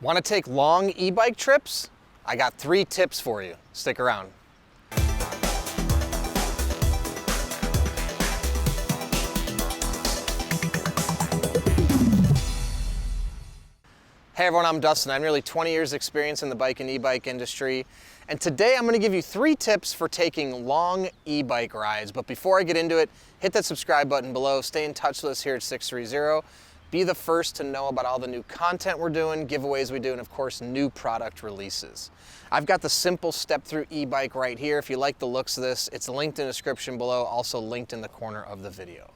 Want to take long e-bike trips? I got 3 tips for you. Stick around. Hey everyone, I'm Dustin. I have nearly 20 years experience in the bike and e-bike industry. And today I'm going to give you 3 tips for taking long e-bike rides. But before I get into it, hit that subscribe button below. Stay in touch with us here at 630. Be the first to know about all the new content we're doing, giveaways we do, and of course, new product releases. I've got the simple step-through e-bike right here. If you like the looks of this, it's linked in the description below, also linked in the corner of the video.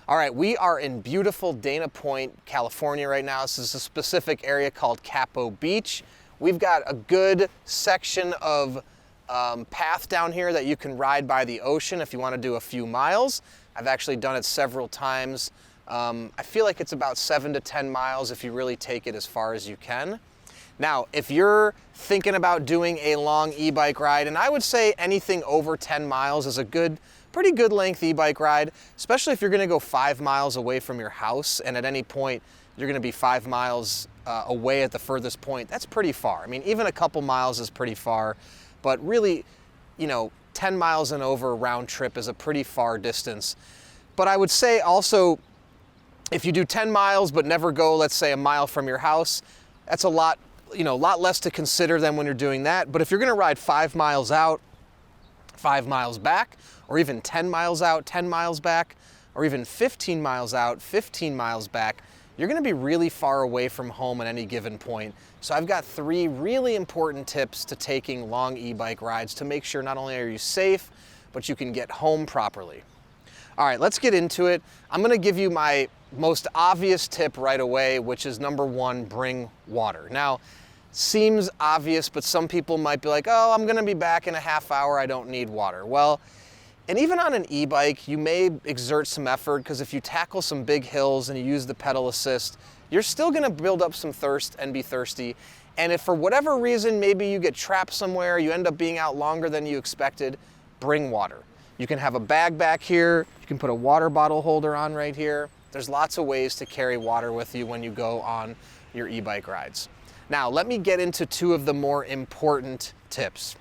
All right, we are in beautiful Dana Point, California right now. This is a specific area called Capo Beach. We've got a good section of path down here that you can ride by the ocean if you want to do a few miles. I've actually done it several times. I feel like it's about 7 to 10 miles if you really take it as far as you can. Now, if you're thinking about doing a long e-bike ride, and I would say anything over 10 miles is a pretty good length e-bike ride, especially if you're gonna go 5 miles away from your house, and at any point you're gonna be 5 miles away at the furthest point. That's pretty far. I mean, even a couple miles is pretty far, but really, 10 miles and over round trip is a pretty far distance. But I would say also, if you do 10 miles but never go, let's say, a mile from your house, that's a lot less to consider than when you're doing that. But if you're gonna ride 5 miles out, 5 miles back, or even 10 miles out, 10 miles back, or even 15 miles out, 15 miles back, you're gonna be really far away from home at any given point. So I've got 3 really important tips to taking long e-bike rides to make sure not only are you safe, but you can get home properly. All right, let's get into it. I'm gonna give you my most obvious tip right away, which is number 1, bring water. Now, seems obvious, but some people might be like, oh, I'm gonna be back in a half hour, I don't need water. Well, and even on an e-bike, you may exert some effort, because if you tackle some big hills and you use the pedal assist, you're still gonna build up some thirst and be thirsty. And if for whatever reason, maybe you get trapped somewhere, you end up being out longer than you expected, bring water. You can have a bag back here, you can put a water bottle holder on right here. There's lots of ways to carry water with you when you go on your e-bike rides. Now, let me get into 2 of the more important tips.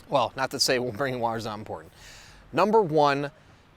Well, not to say bringing water is not important. Number 1,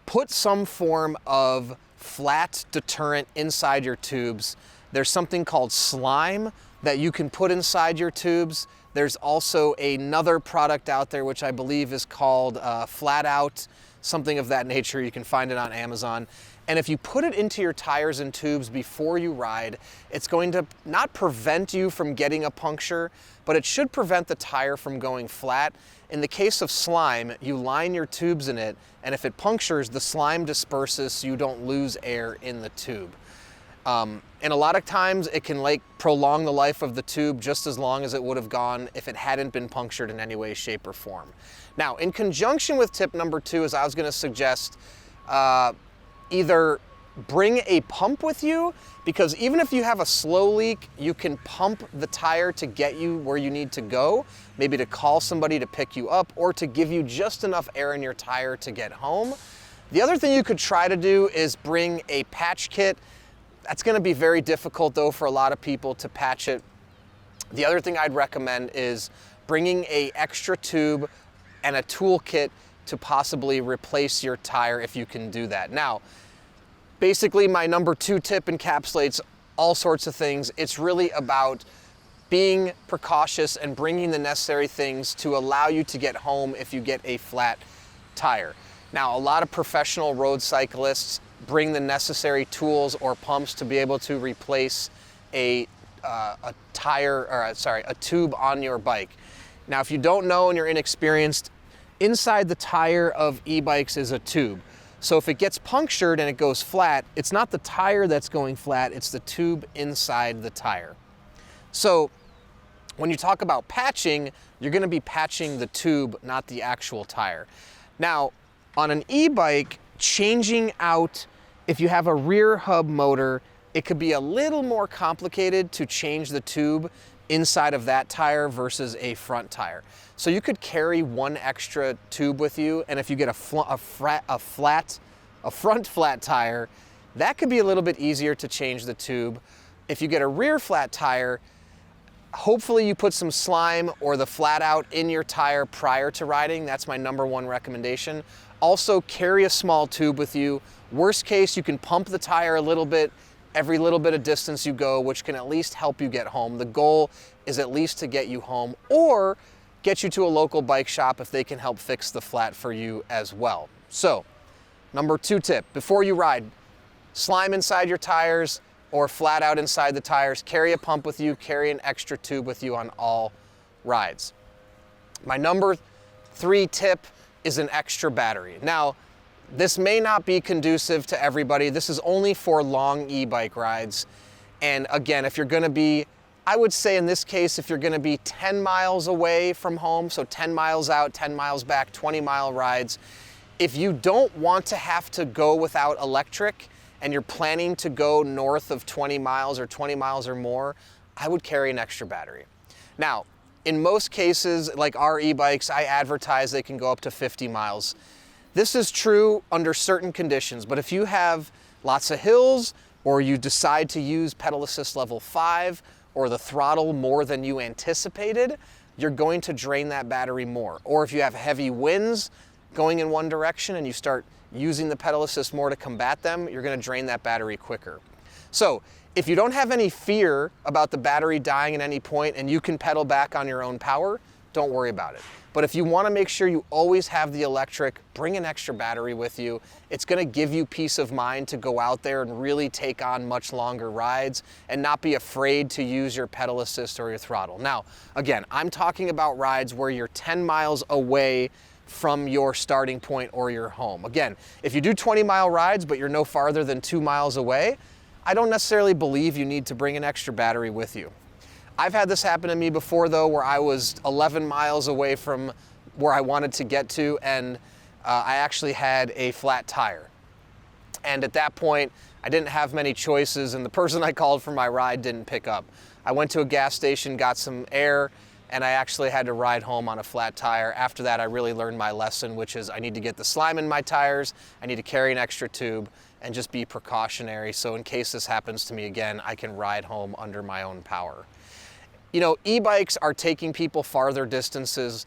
put some form of flat deterrent inside your tubes. There's something called slime that you can put inside your tubes. There's also another product out there which I believe is called Flat Out, something of that nature. You can find it on Amazon. And if you put it into your tires and tubes before you ride, it's going to not prevent you from getting a puncture, but it should prevent the tire from going flat. In the case of slime, you line your tubes in it, and if it punctures, the slime disperses so you don't lose air in the tube. And a lot of times it can prolong the life of the tube just as long as it would have gone if it hadn't been punctured in any way, shape, or form. Now, in conjunction with tip number 2, is I was gonna suggest either bring a pump with you, because even if you have a slow leak, you can pump the tire to get you where you need to go, maybe to call somebody to pick you up or to give you just enough air in your tire to get home. The other thing you could try to do is bring a patch kit. That's gonna be very difficult though for a lot of people to patch it. The other thing I'd recommend is bringing an extra tube and a toolkit to possibly replace your tire if you can do that. Now, basically my number 2 tip encapsulates all sorts of things. It's really about being precautious and bringing the necessary things to allow you to get home if you get a flat tire. Now, a lot of professional road cyclists bring the necessary tools or pumps to be able to replace a tube on your bike. Now, if you don't know and you're inexperienced, inside the tire of e-bikes is a tube. So if it gets punctured and it goes flat, it's not the tire that's going flat, it's the tube inside the tire. So when you talk about patching, you're gonna be patching the tube, not the actual tire. Now, on an e-bike, changing out, if you have a rear hub motor, it could be a little more complicated to change the tube inside of that tire versus a front tire. So you could carry 1 extra tube with you, and if you get a front flat tire, that could be a little bit easier to change the tube. If you get a rear flat tire, Hopefully you put some slime or the flat out in your tire prior to riding. That's my #1 recommendation. Also, carry a small tube with you. Worst case, you can pump the tire a little bit every little bit of distance you go, which can at least help you get home. The goal is at least to get you home or get you to a local bike shop if they can help fix the flat for you as well. So, #2 tip, before you ride, slime inside your tires or flat out inside the tires, carry a pump with you, carry an extra tube with you on all rides. My #3 tip is an extra battery. Now, this may not be conducive to everybody. This is only for long e-bike rides. And again, if you're gonna be, I would say in this case, if you're gonna be 10 miles away from home, so 10 miles out, 10 miles back, 20-mile rides, if you don't want to have to go without electric and you're planning to go north of 20 miles or 20 miles or more, I would carry an extra battery. Now, in most cases, like our e-bikes, I advertise they can go up to 50 miles. This is true under certain conditions, but if you have lots of hills or you decide to use pedal assist level 5 or the throttle more than you anticipated, you're going to drain that battery more. Or if you have heavy winds going in one direction and you start using the pedal assist more to combat them, you're gonna drain that battery quicker. So if you don't have any fear about the battery dying at any point and you can pedal back on your own power, don't worry about it. But if you wanna make sure you always have the electric, bring an extra battery with you. It's gonna give you peace of mind to go out there and really take on much longer rides and not be afraid to use your pedal assist or your throttle. Now, again, I'm talking about rides where you're 10 miles away from your starting point or your home. Again, if you do 20-mile rides, but you're no farther than 2 miles away, I don't necessarily believe you need to bring an extra battery with you. I've had this happen to me before though, where I was 11 miles away from where I wanted to get to, and I actually had a flat tire. And at that point, I didn't have many choices, and the person I called for my ride didn't pick up. I went to a gas station, got some air, and I actually had to ride home on a flat tire. After that, I really learned my lesson, which is I need to get the slime in my tires, I need to carry an extra tube, and just be precautionary, so in case this happens to me again, I can ride home under my own power. You know, e-bikes are taking people farther distances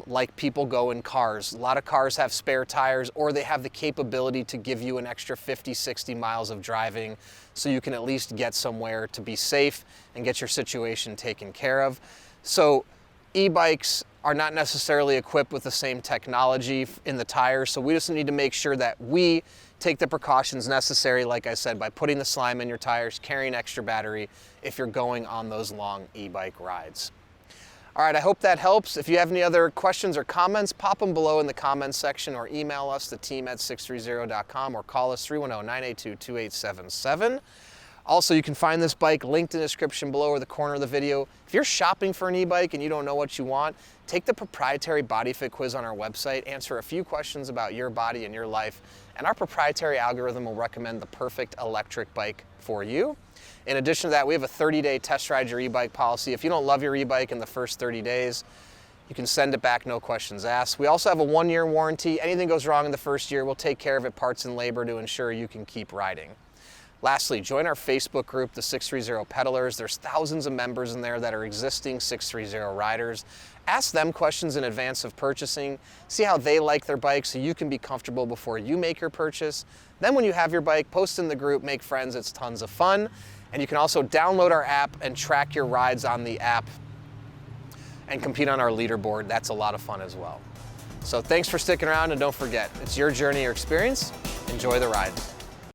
like people go in cars. A lot of cars have spare tires, or they have the capability to give you an extra 50, 60 miles of driving so you can at least get somewhere to be safe and get your situation taken care of. So e-bikes are not necessarily equipped with the same technology in the tires, so we just need to make sure that we take the precautions necessary, like I said, by putting the slime in your tires, carrying extra battery if you're going on those long e-bike rides. All right, I hope that helps. If you have any other questions or comments, pop them below in the comments section or email us, theteam@sixthreezero.com, or call us 310-982-2877. Also, you can find this bike linked in the description below or the corner of the video. If you're shopping for an e-bike and you don't know what you want, take the proprietary body fit quiz on our website, answer a few questions about your body and your life, and our proprietary algorithm will recommend the perfect electric bike for you. In addition to that, we have a 30-day test ride your e-bike policy. If you don't love your e-bike in the first 30 days, you can send it back, no questions asked. We also have a 1-year warranty. Anything goes wrong in the first year, we'll take care of it, parts and labor, to ensure you can keep riding. Lastly, join our Facebook group, the 630 Pedalers. There's thousands of members in there that are existing 630 riders. Ask them questions in advance of purchasing. See how they like their bike so you can be comfortable before you make your purchase. Then when you have your bike, post in the group, make friends. It's tons of fun. And you can also download our app and track your rides on the app and compete on our leaderboard. That's a lot of fun as well. So thanks for sticking around, and don't forget, it's your journey or experience. Enjoy the ride.